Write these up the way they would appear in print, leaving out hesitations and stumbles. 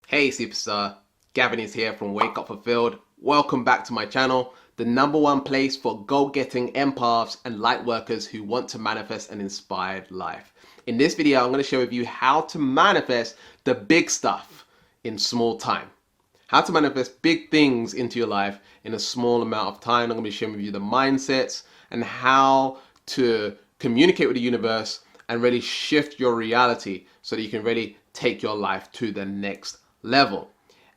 Hey superstar, Gavin is here from Wake Up Fulfilled. Welcome back to my channel, the #1 place for goal-getting empaths and light workers who want to manifest an inspired life. In this video, I'm going to share with you how to manifest the big stuff in small time. How to manifest big things into your life in a small amount of time. I'm going to be sharing with you the mindsets and how to communicate with the universe and really shift your reality so that you can really take your life to the next level.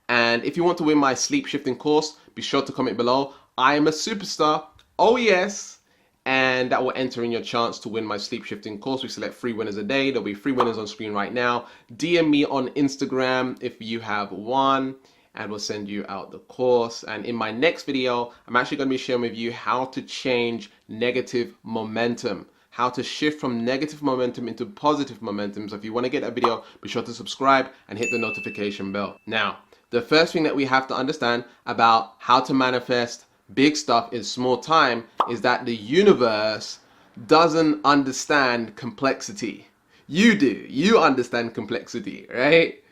And if you want to win my sleep shifting course, be sure to comment below. I am a superstar, oh yes, and that will enter in your chance to win my sleep shifting course. We select 3 winners a day. There'll be 3 winners on screen right now. DM me on Instagram if you have won, and we'll send you out the course. And in my next video, I'm actually going to be sharing with you how to change negative momentum, how to shift from negative momentum into positive momentum. So if you want to get that video, be sure to subscribe and hit the notification bell. Now, the first thing that we have to understand about how to manifest big stuff in small time is that the universe doesn't understand complexity. You do. You understand complexity, right?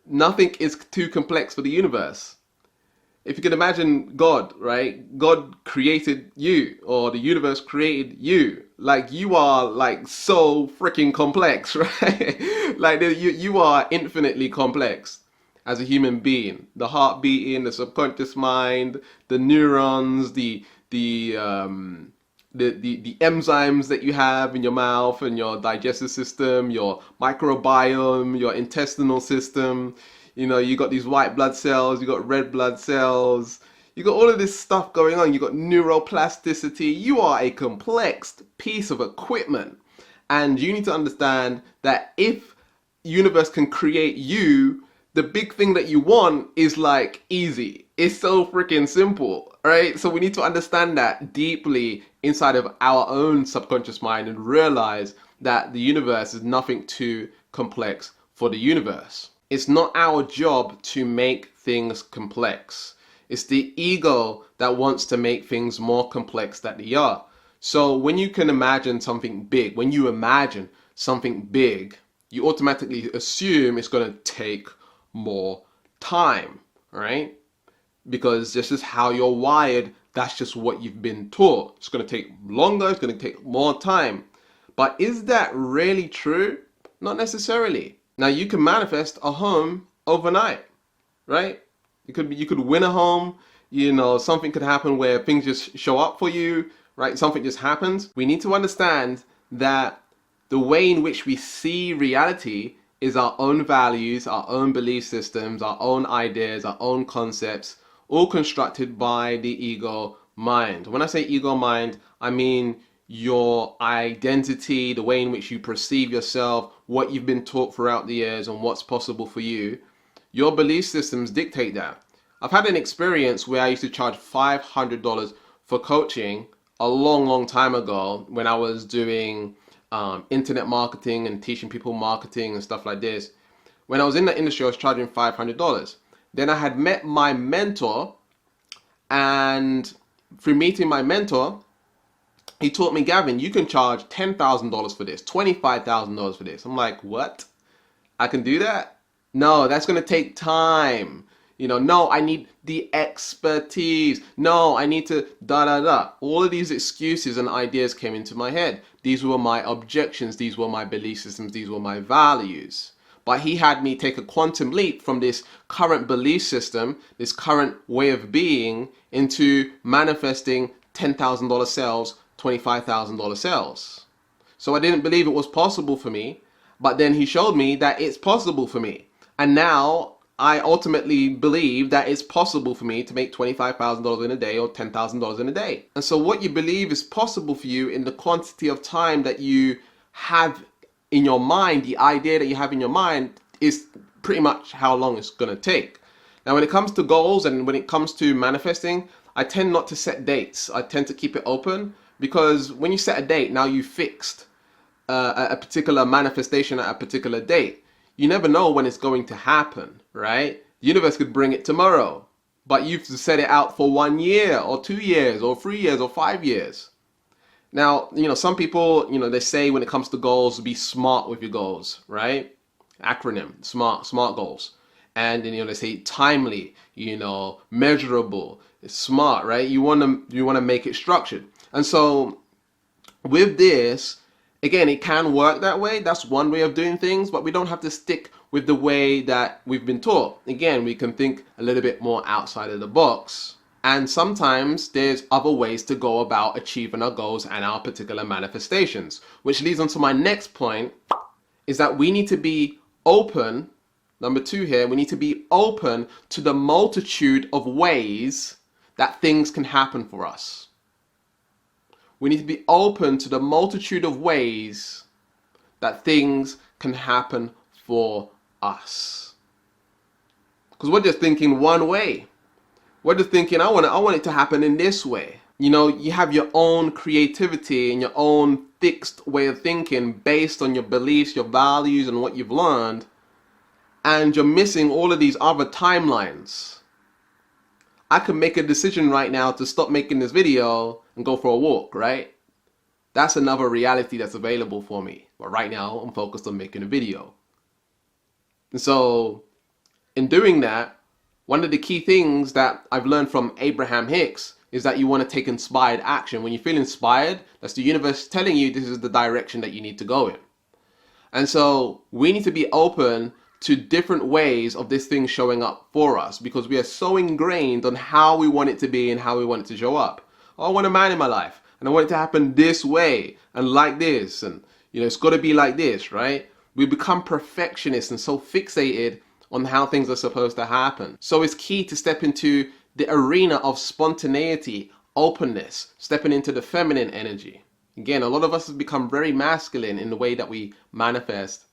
Nothing is too complex for the universe. If you can imagine God, right? God created you, or the universe created you. Like, you are like so freaking complex, right? Like you are infinitely complex as a human being. The heart beating, the subconscious mind, the neurons, the enzymes that you have in your mouth and your digestive system, your microbiome, your intestinal system. You know, you got these white blood cells, you got red blood cells, you got all of this stuff going on. You got neuroplasticity. You are a complex piece of equipment, and you need to understand that if universe can create you, the big thing that you want is like easy. It's so freaking simple, right? So we need to understand that deeply inside of our own subconscious mind and realize that the universe is nothing too complex for the universe. It's not our job to make things complex. It's the ego that wants to make things more complex than they are. So when you can imagine something big, when you imagine something big, you automatically assume it's going to take more time, right? Because this is how you're wired. That's just what you've been taught. It's going to take longer. It's going to take more time. But is that really true? Not necessarily. Now, you can manifest a home overnight, right? You could win a home. You know, something could happen where things just show up for you, right? Something just happens. We need to understand that the way in which we see reality is our own values, our own belief systems, our own ideas, our own concepts, all constructed by the ego mind. When I say ego mind, I mean your identity, the way in which you perceive yourself, what you've been taught throughout the years and what's possible for you. Your belief systems dictate that. I've had an experience where I used to charge $500 for coaching a long time ago when I was doing internet marketing and teaching people marketing and stuff like this. When I was in the industry, I was charging $500. Then I had met my mentor, and through meeting my mentor, he taught me, Gavin, you can charge $10,000 for this, $25,000 for this. I'm like, what? I can do that? No, that's going to take time. You know, no, I need the expertise. No, I need to da. All of these excuses and ideas came into my head. These were my objections. These were my belief systems. These were my values. But he had me take a quantum leap from this current belief system, this current way of being, into manifesting $10,000 sales, $25,000 sales. So I didn't believe it was possible for me, but then he showed me that it's possible for me. And now I ultimately believe that it's possible for me to make $25,000 in a day or $10,000 in a day. And so what you believe is possible for you in the quantity of time that you have in your mind, the idea that you have in your mind, is pretty much how long it's going to take. Now, when it comes to goals and when it comes to manifesting, I tend not to set dates. I tend to keep it open, because when you set a date, now you fixed a particular manifestation at a particular date. You never know when it's going to happen, right? The universe could bring it tomorrow, but you've set it out for 1 year or 2 years or 3 years or 5 years. Now, you know, some people, you know, they say when it comes to goals, be smart with your goals, right? Acronym, SMART goals. and then, they say timely, measurable, smart, right? You want to make it structured. And so with this, again, it can work that way. That's one way of doing things, but we don't have to stick with the way that we've been taught. Again, we can think a little bit more outside of the box. And sometimes there's other ways to go about achieving our goals and our particular manifestations, which leads on to my next point, is that we need to be open. Number 2 here, we need to be open to the multitude of ways that things can happen for us. We need to be open to the multitude of ways that things can happen for us. Because we're just thinking one way. We're just thinking, I want it to happen in this way. You have your own creativity and your own fixed way of thinking based on your beliefs, your values, and what you've learned. And you're missing all of these other timelines. I could make a decision right now to stop making this video and go for a walk, right? That's another reality that's available for me. But right now, I'm focused on making a video. And so, in doing that, one of the key things that I've learned from Abraham Hicks is that you want to take inspired action. When you feel inspired, that's the universe telling you this is the direction that you need to go in. And so, we need to be open to different ways of this thing showing up for us, because we are so ingrained on how we want it to be and how we want it to show up. Oh, I want a man in my life, and I want it to happen this way and like this, and it's got to be like this, right? We become perfectionists and so fixated on how things are supposed to happen. So it's key to step into the arena of spontaneity, openness, stepping into the feminine energy. Again, a lot of us have become very masculine in the way that we manifest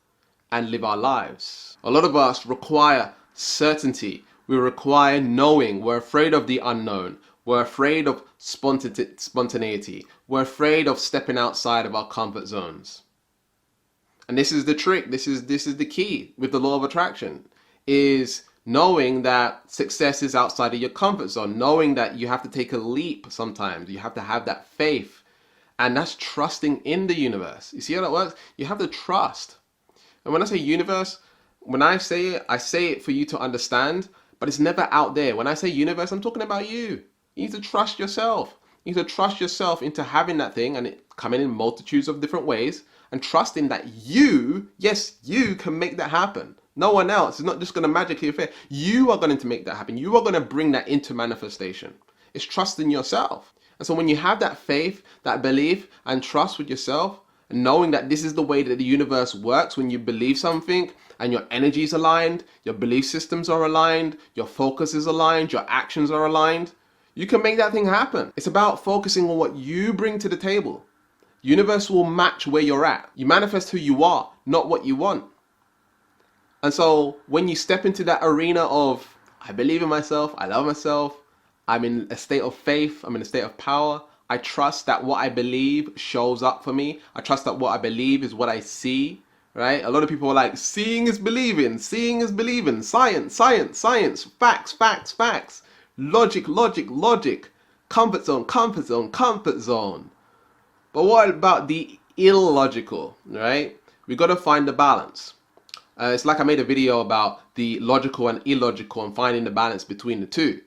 and live our lives. A lot of us require certainty. We require knowing. We're afraid of the unknown. We're afraid of spontaneity. We're afraid of stepping outside of our comfort zones. And this is the trick. This is the key with the law of attraction, is knowing that success is outside of your comfort zone, knowing that you have to take a leap sometimes. You have to have that faith. And that's trusting in the universe. You see how that works? You have to trust. And when I say universe, when I say it for you to understand, but it's never out there. When I say universe, I'm talking about you. You need to trust yourself. You need to trust yourself into having that thing and it coming in multitudes of different ways, and trusting that you, yes, you can make that happen. No one else is not just going to magically appear. You are going to make that happen. You are going to bring that into manifestation. It's trusting yourself. And so when you have that faith, that belief and trust with yourself, and knowing that this is the way that the universe works, when you believe something and your energy is aligned, your belief systems are aligned, your focus is aligned, your actions are aligned, you can make that thing happen. It's about focusing on what you bring to the table. Universe will match where you're at. You manifest who you are, not what you want. And so when you step into that arena of, I believe in myself, I love myself, I'm in a state of faith, I'm in a state of power, I trust that what I believe shows up for me. I trust that what I believe is what I see, right? A lot of people are like, seeing is believing, science, science, science, facts, facts, facts, logic, logic, logic, comfort zone, comfort zone, comfort zone. But what about the illogical, right? We got to find the balance. It's like I made a video about the logical and illogical and finding the balance between the two.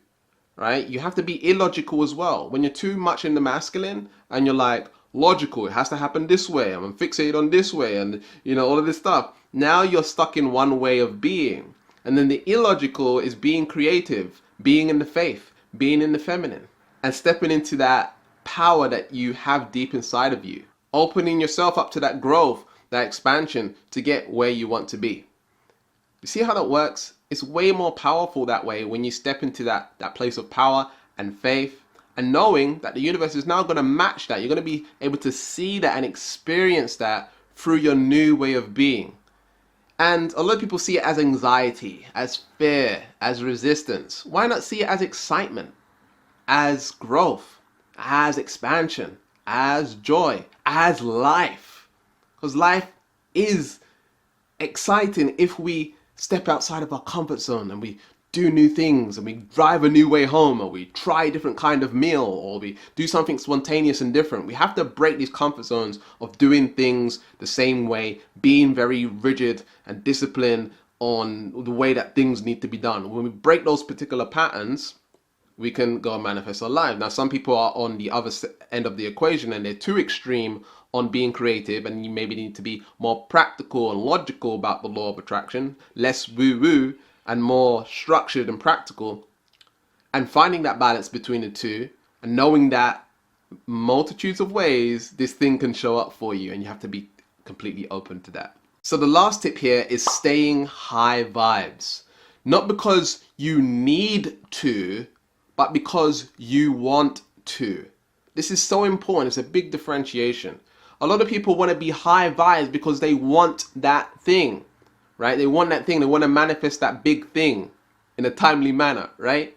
Right? You have to be illogical as well. When you're too much in the masculine and you're like, logical, it has to happen this way, I'm fixated on this way, and all of this stuff. Now you're stuck in one way of being. And then the illogical is being creative, being in the faith, being in the feminine, and stepping into that power that you have deep inside of you. Opening yourself up to that growth, that expansion to get where you want to be. You see how that works? It's way more powerful that way when you step into that place of power and faith, and knowing that the universe is now going to match that. You're going to be able to see that and experience that through your new way of being. And a lot of people see it as anxiety, as fear, as resistance. Why not see it as excitement, as growth, as expansion, as joy, as life? Because life is exciting if we step outside of our comfort zone and we do new things, and we drive a new way home, or we try a different kind of meal, or we do something spontaneous and different. We have to break these comfort zones of doing things the same way, being very rigid and disciplined on the way that things need to be done. When we break those particular patterns, we can go and manifest our life. Now, some people are on the other end of the equation and they're too extreme on being creative, and you maybe need to be more practical and logical about the law of attraction, less woo-woo and more structured and practical, and finding that balance between the two and knowing that multitudes of ways this thing can show up for you, and you have to be completely open to that. So the last tip here is staying high vibes. Not because you need to, but because you want to. This is so important. It's a big differentiation. A lot of people want to be high vibes because they want that thing, right? They want that thing. They want to manifest that big thing in a timely manner, right?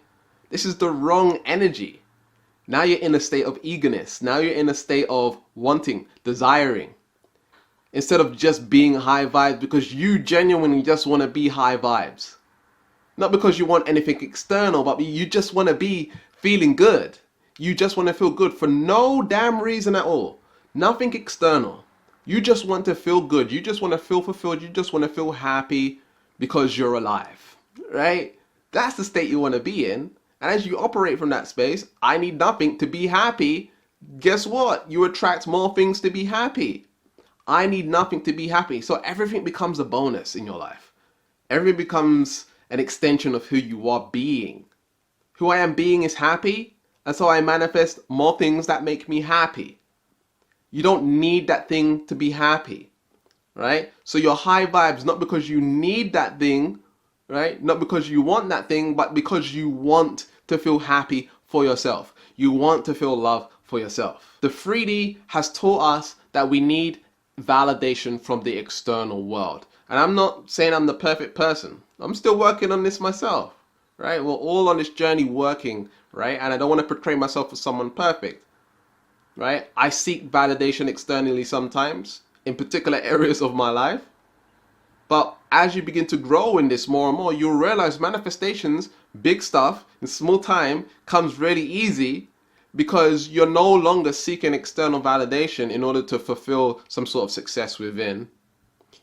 This is the wrong energy. Now you're in a state of eagerness. Now you're in a state of wanting, desiring, instead of just being high vibes because you genuinely just want to be high vibes. Not because you want anything external, but you just want to be feeling good. You just want to feel good for no damn reason at all. Nothing external. You just want to feel good. You just want to feel fulfilled. You just want to feel happy because you're alive, right? That's the state you want to be in. And as you operate from that space, I need nothing to be happy. Guess what? You attract more things to be happy. I need nothing to be happy. So everything becomes a bonus in your life. Everything becomes an extension of who you are being. Who I am being is happy, and so I manifest more things that make me happy. You don't need that thing to be happy, right? So you're high vibes not because you need that thing, right? Not because you want that thing, but because you want to feel happy for yourself. You want to feel love for yourself. The 3D has taught us that we need validation from the external world. And I'm not saying I'm the perfect person. I'm still working on this myself, right? We're all on this journey working, right? And I don't want to portray myself as someone perfect, right? I seek validation externally sometimes in particular areas of my life. But as you begin to grow in this more and more, you'll realize manifestations, big stuff in small time, comes really easy because you're no longer seeking external validation in order to fulfill some sort of success within.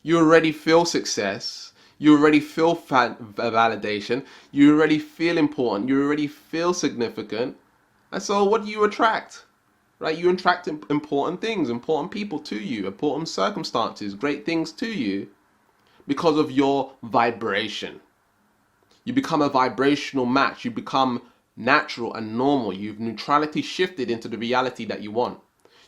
You already feel success. You already feel validation. You already feel important. You already feel significant. And so what do you attract? Right? You attract important things, important people to you, important circumstances, great things to you because of your vibration. You become a vibrational match. You become natural and normal. You've neutrality shifted into the reality that you want.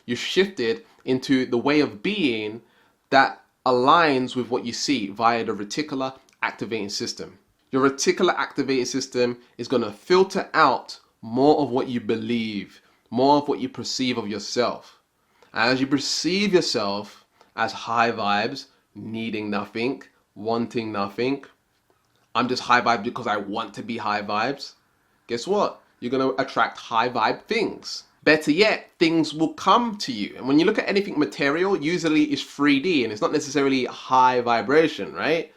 You've shifted into the way of being that aligns with what you see via the reticular activating system. Your reticular activating system is going to filter out more of what you believe, more of what you perceive of yourself. As you perceive yourself as high vibes, needing nothing, wanting nothing, I'm just high vibe because I want to be high vibes. Guess what? You're going to attract high vibe things. Better yet, things will come to you. And when you look at anything material, usually it's 3D and it's not necessarily high vibration, right?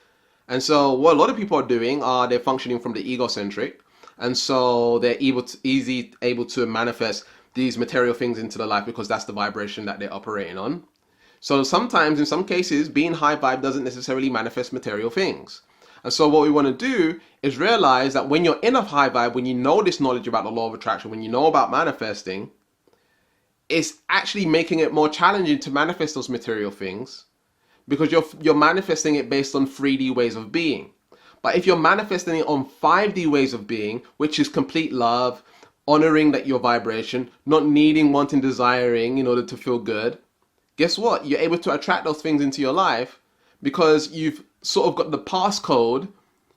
And so what a lot of people are doing are they're functioning from the egocentric. And so they're able to manifest these material things into their life because that's the vibration that they're operating on. So sometimes, in some cases, being high vibe doesn't necessarily manifest material things. And so what we want to do is realize that when you're in a high vibe, when you know this knowledge about the law of attraction, when you know about manifesting, it's actually making it more challenging to manifest those material things because you're manifesting it based on 3D ways of being. But if you're manifesting it on 5D ways of being, which is complete love, honoring that your vibration, not needing, wanting, desiring in order to feel good, guess what? You're able to attract those things into your life because you've sort of got the passcode,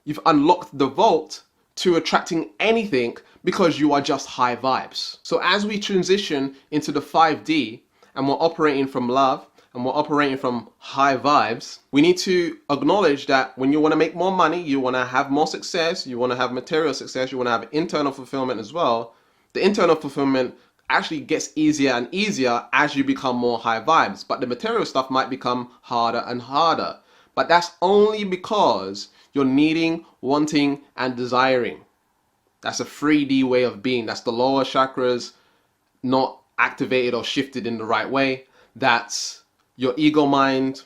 you've unlocked the vault to attracting anything because you are just high vibes. So as we transition into the 5D and we're operating from love and we're operating from high vibes, we need to acknowledge that when you want to make more money, you want to have more success, you want to have material success, you want to have internal fulfillment as well. The internal fulfillment actually gets easier and easier as you become more high vibes, but the material stuff might become harder and harder. But that's only because you're needing, wanting, and desiring. That's a 3D way of being. That's the lower chakras not activated or shifted in the right way. That's your ego mind.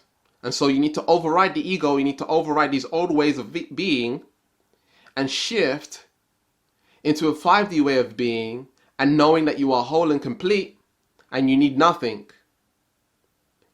And so you need to override the ego, you need to override these old ways of being and shift into a 5D way of being and knowing that you are whole and complete and you need nothing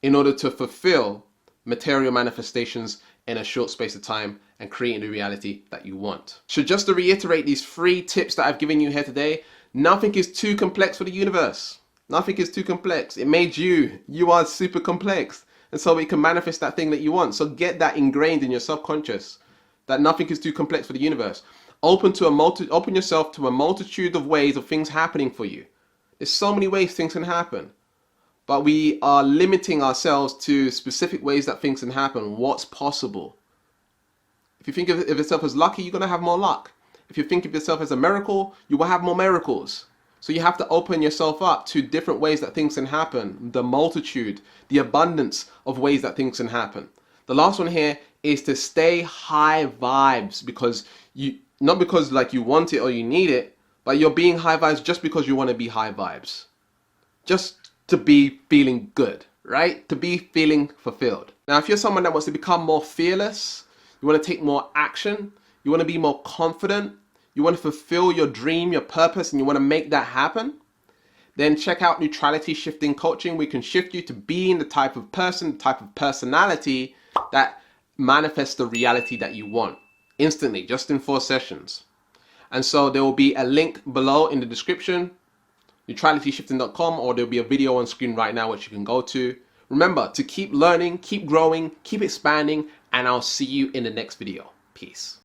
in order to fulfill material manifestations in a short space of time and creating the reality that you want. So just to reiterate these 3 tips that I've given you here today, nothing is too complex for the universe. Nothing is too complex. It made you. You are super complex. And so it can manifest that thing that you want. So get that ingrained in your subconscious, that nothing is too complex for the universe. Open yourself to a multitude of ways of things happening for you. There's so many ways things can happen. But we are limiting ourselves to specific ways that things can happen. What's possible? If you think of yourself as lucky, you're going to have more luck. If you think of yourself as a miracle, you will have more miracles. So you have to open yourself up to different ways that things can happen. The multitude, the abundance of ways that things can happen. The last one here is to stay high vibes, because not because like you want it or you need it, but you're being high vibes just because you want to be high vibes. Just to be feeling good, right? To be feeling fulfilled. Now, if you're someone that wants to become more fearless, you want to take more action, you want to be more confident, you want to fulfill your dream, your purpose, and you want to make that happen, then check out Neutrality Shifting Coaching. We can shift you to being the type of person, the type of personality that manifests the reality that you want instantly, just in 4 sessions. And so there will be a link below in the description, neutralityshifting.com, or there'll be a video on screen right now which you can go to. Remember to keep learning, keep growing, keep expanding, and I'll see you in the next video. Peace.